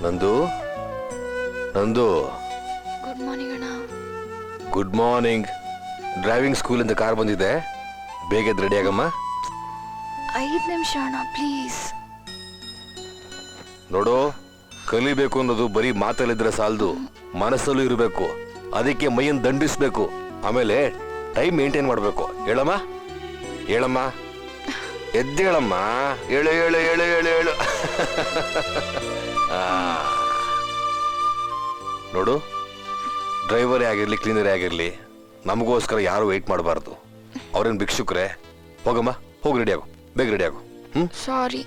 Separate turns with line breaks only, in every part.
ನಂದು ನಂದು
good morning ಅಣ್ಣ.
Good morning. ಡ್ರೈವಿಂಗ್ ಸ್ಕೂಲಿಂದ ಕಾರ್ ಬಂದಿದೆ, ಬೇಗ ರೆಡಿ ಆಗಮ್ಮ.
5 ನಿಮಿಷ ಅಣ್ಣ ಪ್ಲೀಸ್.
ನೋಡು, ಕಲಿಬೇಕು ಅನ್ನೋದು ಬರೀ ಮಾತಲ್ಲಿದ್ರೆ ಸಾಲದು, ಮನಸ್ಸಲ್ಲೂ ಇರಬೇಕು. ಅದಕ್ಕೆ ಮೈಯನ್ನು ದಂಡಿಸ್ಬೇಕು. ಆಮೇಲೆ ಟೈಮ್ ಮೇಂಟೈನ್ ಮಾಡಬೇಕು. ಹೇಳಮ್ಮ ಹೇಳಮ್ಮ, ಎದ್ದೇಳಮ್ಮ, ಹೇಳು ಹೇಳು ಹೇಳು ಹೇಳು ಹೇಳು. ನೋಡು, ಡ್ರೈವರೇ ಆಗಿರ್ಲಿ ಕ್ಲೀನರೇ ಆಗಿರ್ಲಿ, ನಮಗೋಸ್ಕರ ಯಾರು ವೆಯ್ಟ್ ಮಾಡಬಾರ್ದು. ಅವ್ರೇನು ಭಿಕ್ಷುಕ್ರೆ? ಹೋಗಮ್ಮ, ಹೋಗಿ ರೆಡಿ ಆಗು, ಬೇಗ ರೆಡಿ ಆಗು.
ಸಾರಿ.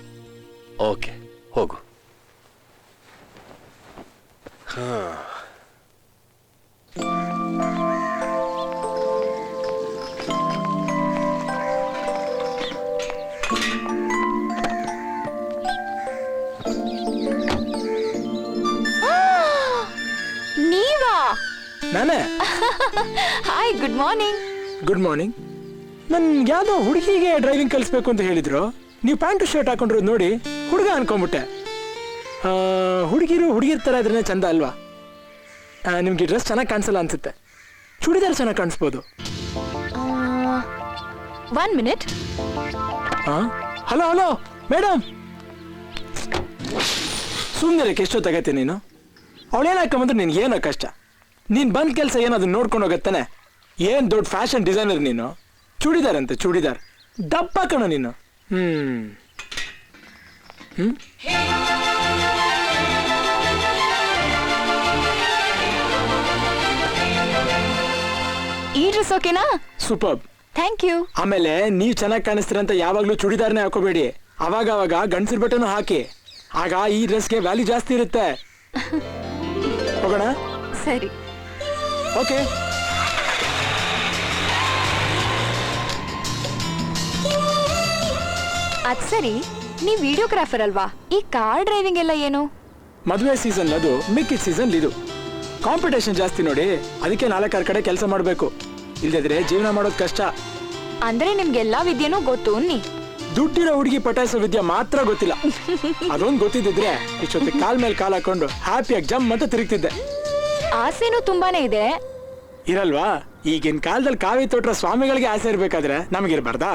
ಓಕೆ, ಹೋಗು.
ನೀವಾ?
ನಾನೇ.
Hi, good morning.
Good morning. ನನ್ ಯಾವ್ದೋ ಹುಡುಗಿಗೆ ಡ್ರೈವಿಂಗ್ ಕಲಿಸ್ಬೇಕು ಅಂತ ಹೇಳಿದ್ರು. ನೀವು ಪ್ಯಾಂಟು ಶರ್ಟ್ ಹಾಕೊಂಡಿರೋದು ನೋಡಿ ಹುಡುಗ ಅನ್ಕೊಂಬಿಟ್ಟೆ. ಹುಡುಗಿರ್ ತರ ಇದ್ರೆ ಚಂದ ಅಲ್ವಾ? ನಿಮ್ಗೆ ಡ್ರೆಸ್ ಚೆನ್ನಾಗಿ ಕಾಣಿಸಲ್ಲ ಅನ್ಸುತ್ತೆ, ಚೂಡಿದಾರ್ ಚೆನ್ನಾಗಿ ಕಾಣಿಸ್ಬೋದು.
1 ಮಿನಿಟ್.
ಹಲೋ ಹಲೋ ಮೇಡಮ್, ಸುಮ್ಮನೆ ಎಷ್ಟೊತ್ತಾಗತ್ತೆ ನೀನು? ಅವಳೇನು ಹಾಕೊಂಬಂದ್ರೆ ನಿನ್ಗೆ ಏನೋ ಕಷ್ಟ? ನೀನು ಬಂದ ಕೆಲಸ ಏನದು ನೋಡ್ಕೊಂಡು ಹೋಗತ್ತಾನೆ. ಏನು ದೊಡ್ಡ ಫ್ಯಾಷನ್ ಡಿಸೈನರ್ ನೀನು. ಚೂಡಿದಾರ್ ಅಂತೆ ಚೂಡಿದಾರ್, ದಪ್ಪ ಕಣೋ ನೀನು.
ಈ ಡ್ರೆಸ್ ಓಕೆನಾ?
Super,
thank you.
ಆಮೇಲೆ ನೀವು ಚೆನ್ನಾಗಿ ಕಾಣಿಸ್ತೀರಂತ ಯಾವಾಗಲೂ ಚೂಡಿದಾರ್ನೇ ಹಾಕೋಬೇಡಿ. ಅವಾಗ ಗಂಡಸರ ಬಟ್ಟೆನೂ ಹಾಕಿ, ಆಗ ಈ ಡ್ರೆಸ್ಗೆ ವ್ಯಾಲ್ಯೂ ಜಾಸ್ತಿ ಇರುತ್ತೆ. ಹೋಗೋಣ?
ಸರಿ.
ಓಕೆ.
ಅದ್ ಸರಿ, ನೀವ್ ವಿಡಿಯೋಗ್ರಾಫರ್ ಅಲ್ವಾ? ಈ ಕಾರ್ ಡ್ರೈವಿಂಗ್ ಎಲ್ಲ ಏನು?
ಮದುವೆ ಸೀಸನ್ ಅದು, ಮಿಕ್ಕಿದ ಸೀಸನ್ ಇದು. ಕಾಂಪಿಟೇಷನ್ ಜಾಸ್ತಿ ನೋಡಿ, ಅದಕ್ಕೆ 4 ಕಡೆ ಕೆಲಸ ಮಾಡಬೇಕು. ಇಲ್ದಿದ್ರೆ ಜೀವನ ಮಾಡೋದು ಕಷ್ಟ.
ಅಂದ್ರೆ ನಿಮ್ಗೆಲ್ಲಾ ವಿದ್ಯೆನೂ ಗೊತ್ತು ಅನ್ನಿ.
ದುಡ್ಡಿರೋ ಹುಡುಗಿ ಪಟಾಯಿಸೋ ವಿದ್ಯೆ ಮಾತ್ರ ಗೊತ್ತಿಲ್ಲ. ಅದೊಂದು ಗೊತ್ತಿದ್ದಿದ್ರೆ ಇಷ್ಟೊತ್ತಿ ಕಾಲ್ ಮೇಲೆ ಕಾಲ್ ಹಾಕೊಂಡು ಹ್ಯಾಪಿಯಾಗಿ ಜಂಪ್ ಅಂತ ತಿರುಗ್ತಿದ್ದೆ.
ಆಸೆನೂ ತುಂಬಾನೇ ಇದೆ.
ಇರಲ್ವಾ? ಈಗಿನ ಕಾಲದಲ್ಲಿ ಕಾವಿ ತೋಟ್ರ ಸ್ವಾಮಿಗಳಿಗೆ ಆಸೆ ಇರ್ಬೇಕಾದ್ರೆ ನಮಗಿರ್ಬಾರ್ದಾ?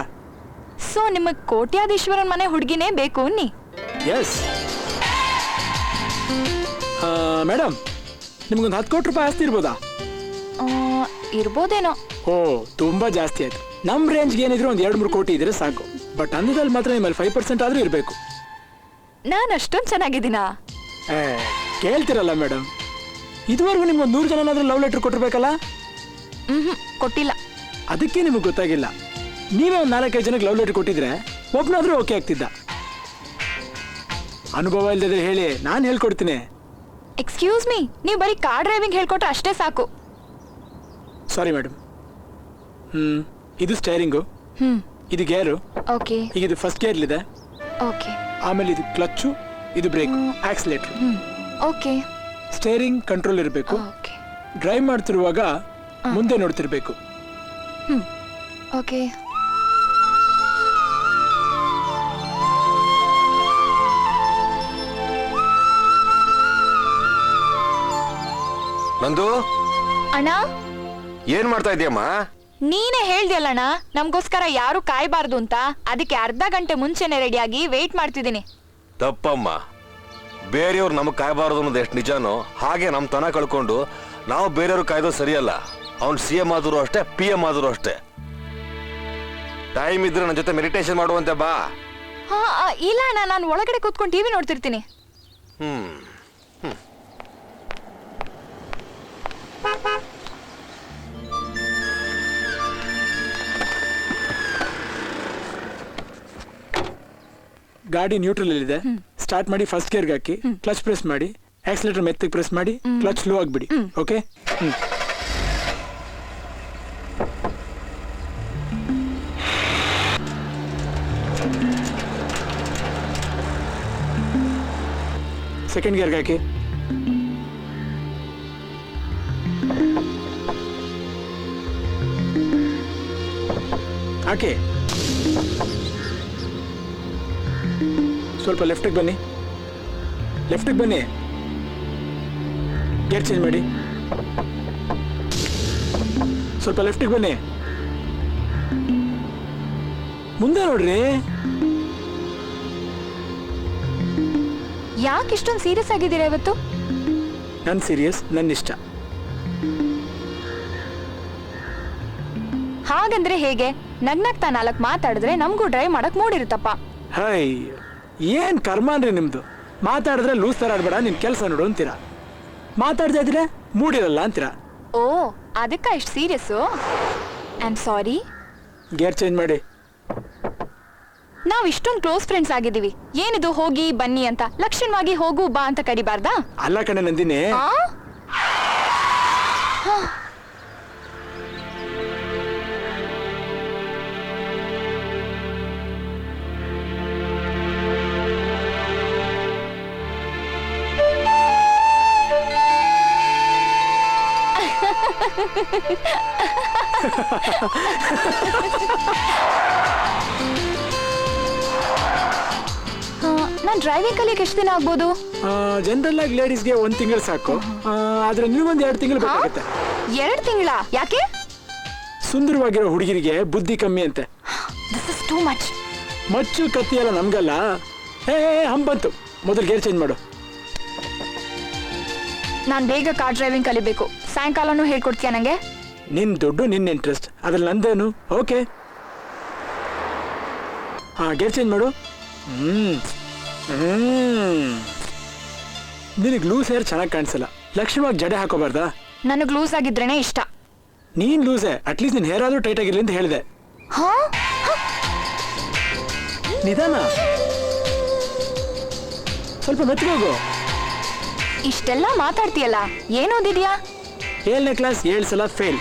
ಸೊ ನಿಮಗ್ ಕೋಟ್ಯಾಧೀಶ್ವರನ್ ಮನೆ ಹುಡುಗಿನೇ ಬೇಕು ಅನ್ನಿ.
ಎಸ್ ಮೇಡಮ್, ನಿಮ್ಗೊಂದು 10 ಕೋಟಿ ರೂಪಾಯಿ ಆಸ್ತಿ ಇರ್ಬೋದಾ?
ಇರ್ಬೋದೇನೋ.
ಓ, ತುಂಬಾ ಜಾಸ್ತಿ ಆಯ್ತು. ನಮ್ ರೇಂಜ್ಗೆ ಏನಿದ್ರು ಒಂದು 2-3 ಕೋಟಿ ಇದ್ರೆ ಸಾಕು. ಬಟ್ ಅಂದದಲ್ಲಿ ಮಾತ್ರ ನಿಮ್ಮಲ್ಲಿ 5% ಆದ್ರೂ ಇರಬೇಕು.
ನಾನ್ ಅಷ್ಟೊಂದು ಚೆನ್ನಾಗಿದ್ದೀನಾ?
ಕೇಳ್ತಿರಲ್ಲ ಮೇಡಮ್, ಇದುವರೆಗೂ ನಿಮ್ಗೊಂದು 100 ಜನನಾದ್ರೂ ಲವ್ ಲೆಟರ್ ಕೊಟ್ಟಿರ್ಬೇಕಲ್ಲ?
ಕೊಟ್ಟಿಲ್ಲ.
ಅದಕ್ಕೆ ನಿಮಗೆ ಗೊತ್ತಾಗಿಲ್ಲ. ನೀವೇ ಒಂದು 4-5 ಜನಕ್ಕೆ ಲವ್ ಲೆಟರ್ ಕೊಟ್ಟಿದ್ರೆ ಒಬ್ಬನಾದ್ರೂ ಓಕೆ ಆಗ್ತಿದ್ದ. ಅನುಭವ ಇಲ್ಲದೆ ಹೇಳಿ, ನಾನು ಹೇಳ್ಕೊಡ್ತೀನಿ.
ಎಕ್ಸ್ಕ್ಯೂಸ್ ಮೀ, ನೀವು ಬರೀ ಕಾರ್ ಡ್ರೈವಿಂಗ್ ಹೇಳ್ಕೊಟ್ರೆ ಅಷ್ಟೇ ಸಾಕು.
Sorry madam. ಇದು ಸ್ಟೇರಿಂಗು, ಇದು ಗೇರು.
ಓಕೆ.
ಈಗ ಇದು ಫಸ್ಟ್ ಗೇರ್ಲಿದೆ.
ಓಕೆ.
ಆಮೇಲೆ ಇದು ಕ್ಲಚ್ಚು, ಇದು brake, accelerator.
Okay.
Steering control ಇರಬೇಕು.
ಓಕೆ.
ಡ್ರೈವ್ ಮಾಡ್ತಿರುವಾಗ ಮುಂದೆ ನೋಡ್ತಿರ್ಬೇಕು.
ಓಕೆ.
ನಂದು,
ಅಣ್ಣ,
ಏನ್ ಮಾಡ್ತಾ ಇದೀಯಮ್ಮ?
ನೀನೇ ಹೇಳ್ದಿಯಲ್ಲಣ್ಣ ನಮ್ಗೋಸ್ಕರ ಯಾರು ಕಾಯ್ಬಾರ್ದು ಅಂತ. ಅದಕ್ಕೆ ಅರ್ಧ ಗಂಟೆ ಮುಂಚೆನೆ ರೆಡಿಯಾಗಿ ವೇಟ್ ಮಾಡ್ತಿದ್ದೀನಿ.
ತಪ್ಪಮ್ಮ. ಬೇರೆಯವ್ರು ನಮಗ್ ಕಾಯಬಾರದು ಅನ್ನೋದು ಎಷ್ಟು ನಿಜಾನೋ ಹಾಗೆ ನಮ್ ತನ ಕಳ್ಕೊಂಡು ನಾವು ಬೇರೆಯವ್ರು ಕಾಯ್ದೋ ಸರಿಯಲ್ಲ. ಅವ್ನು CM ಆದರೂ ಅಷ್ಟೇ, PM ಆದರೂ ಅಷ್ಟೇ. ಟೈಮ್ ಇದ್ರೆ ನನ್ನ ಜೊತೆ ಮೆಡಿಟೇಷನ್ ಮಾಡುವಂತೆ ಬಾ.
ಇಲ್ಲ ಅಣ್ಣ, ನಾನು ಒಳಗಡೆ ಕೂತ್ಕೊಂಡು TV ನೋಡ್ತಿರ್ತೀನಿ.
ಗಾಡಿ ನ್ಯೂಟ್ರಲ್ ಇದೆ. ಸ್ಟಾರ್ಟ್ ಮಾಡಿ ಫಸ್ಟ್ ಗೇರ್ಗೆ ಹಾಕಿ, ಕ್ಲಚ್ ಪ್ರೆಸ್ ಮಾಡಿ, ಆಕ್ಸಿಲೇಟರ್ ಮೆತ್ತಗೆ ಪ್ರೆಸ್ ಮಾಡಿ, ಕ್ಲಚ್ ಸ್ಲೋ ಆಗಿಬಿಡಿ. ಓಕೆ. ಸೆಕೆಂಡ್ ಗೇರ್ಗೆ ಹಾಕಿ. ಹಾಕಿ. ಸ್ವಲ್ಪ ಲೆಫ್ಟಿಗೆ ಬನ್ನಿ, ಲೆಫ್ಟಿಗೆ ಬನ್ನಿ. ಗೇರ್ ಚೇಂಜ್ ಮಾಡಿ. ಸ್ವಲ್ಪ ಲೆಫ್ಟಿಗೆ ಬನ್ನಿ. ಮುಂದೆ ನೋಡ್ರಿ.
ಯಾಕೆ ಇಷ್ಟೊಂದು ಸೀರಿಯಸ್ ಆಗಿದ್ದೀರಾ ಇವತ್ತು?
ನನ್ ಸೀರಿಯಸ್, ನನ್ನ ಇಷ್ಟ.
ಹಾಗಂದ್ರೆ ಹೇಗೆ? ನಗ್ನಗ್ತಾ 4 ಮಾತಾಡಿದ್ರೆ ನಮಗೂ ಡ್ರೈವ್ ಮಾಡಕ್ ಮೂಡಿರುತ್ತಪ್ಪ.
ಹೈ, ಏನ್ ಕರ್ಮ ಅನ್ರಿ ನಿಮ್ದು. ಮಾತಾಡಿದ್ರೆ ಲೂಸ್ ತರ ಆಡ್ಬೇಡ, ನಿನ್ ಕೆಲಸ ನೋಡು ಅಂತೀರಾ. ಮಾತಾಡ್ತಾ ಇದ್ರೆ ಮೂಡಿರಲ್ಲ ಅಂತೀರಾ.
ಓ, ಅದಕ್ಕ ಇಷ್ಟು serious? I am sorry.
Gear change ಮಾಡಿ.
ನಾವ್ ಇಷ್ಟೊಂದು ಕ್ಲೋಸ್ ಫ್ರೆಂಡ್ಸ್ ಆಗಿದ್ದೀವಿ. ಏನಿದು ಹೋಗಿ ಬನ್ನಿ ಅಂತ ಲಕ್ಷಣವಾಗಿ ಹೋಗು ಬಾ ಅಂತ ಕರಿಬಾರ್ದಾ?
ಅಲ್ಲ ಕಣೆ ನಂದಿನಿ.
ಆ? ನಾನ್ ಡ್ರೈವಿಂಗ್ ಕಲಿಯಕ್ಕೆ ಎಷ್ಟು ದಿನ ಆಗ್ಬೋದು?
ಜನರಲ್ ಆಗಿ ಲೇಡೀಸ್ಗೆ 1 ತಿಂಗಳು ಸಾಕು. ಆದ್ರೆ ನೀವೊಂದು 2 ತಿಂಗಳು ಬೇಕಾಗುತ್ತೆ.
2 ತಿಂಗಳ? ಯಾಕೆ?
ಸುಂದರವಾಗಿರೋ ಹುಡುಗಿರಿಗೆ ಬುದ್ಧಿ ಕಮ್ಮಿ ಅಂತೆ.
This is too much.
ಮಚ್ಚು ಕತ್ತಿ ಎಲ್ಲ ನಮ್ಗಲ್ಲ. ಹಂಬಂತು. ಮೊದಲು ಗೇರ್ ಚೇಂಜ್ ಮಾಡು.
ನಾನ್ ಬೇಗ ಕಾರ್ ಡ್ರೈವಿಂಗ್ ಕಲಿಬೇಕು. ಸಾಯಂಕಾಲನೂ ಹೇಳ್ಕೊಡ್ತೀಯ ನಂಗೆ?
ನಿನ್ ದುಡ್ಡು ನಿನ್ನ ಇಂಟ್ರೆಸ್ಟ್, ಅದ್ರಲ್ಲಿ ನಂದೇನು. ಓಕೆ, ಗೇರ್ ಚೇಂಜ್ ಮಾಡು. ನಿನಗೆ ಲೂಸ್ ಹೇರ್ ಚೆನ್ನಾಗಿ ಕಾಣಿಸಲ್ಲ. ಲಕ್ಷಣವಾಗಿ ಜಡೆ ಹಾಕೋಬಾರ್ದಾ?
ನನಗ್ ಲೂಸ್ ಆಗಿದ್ರೇನೆ ಇಷ್ಟ.
ನೀನ್ ಲೂಸೇ, ಅಟ್ಲೀಸ್ಟ್ ನಿನ್ ಹೇರ್ ಆದ್ರೂ ಟೈಟ್ ಆಗಿರ್ಲಿ ಅಂತ ಹೇಳಿದೆ.
ಹಾ?
ನಿಧಾನ, ಸ್ವಲ್ಪ ಮೆತ್ತಗೋಗು.
ಇಷ್ಟೆಲ್ಲ ಮಾತಾಡ್ತೀಯಲ್ಲ, ಏನ್ ಓದಿದ್ಯಾ?
7ನೇ ಕ್ಲಾಸ್ 7 ಸಲ ಫೇಲ್.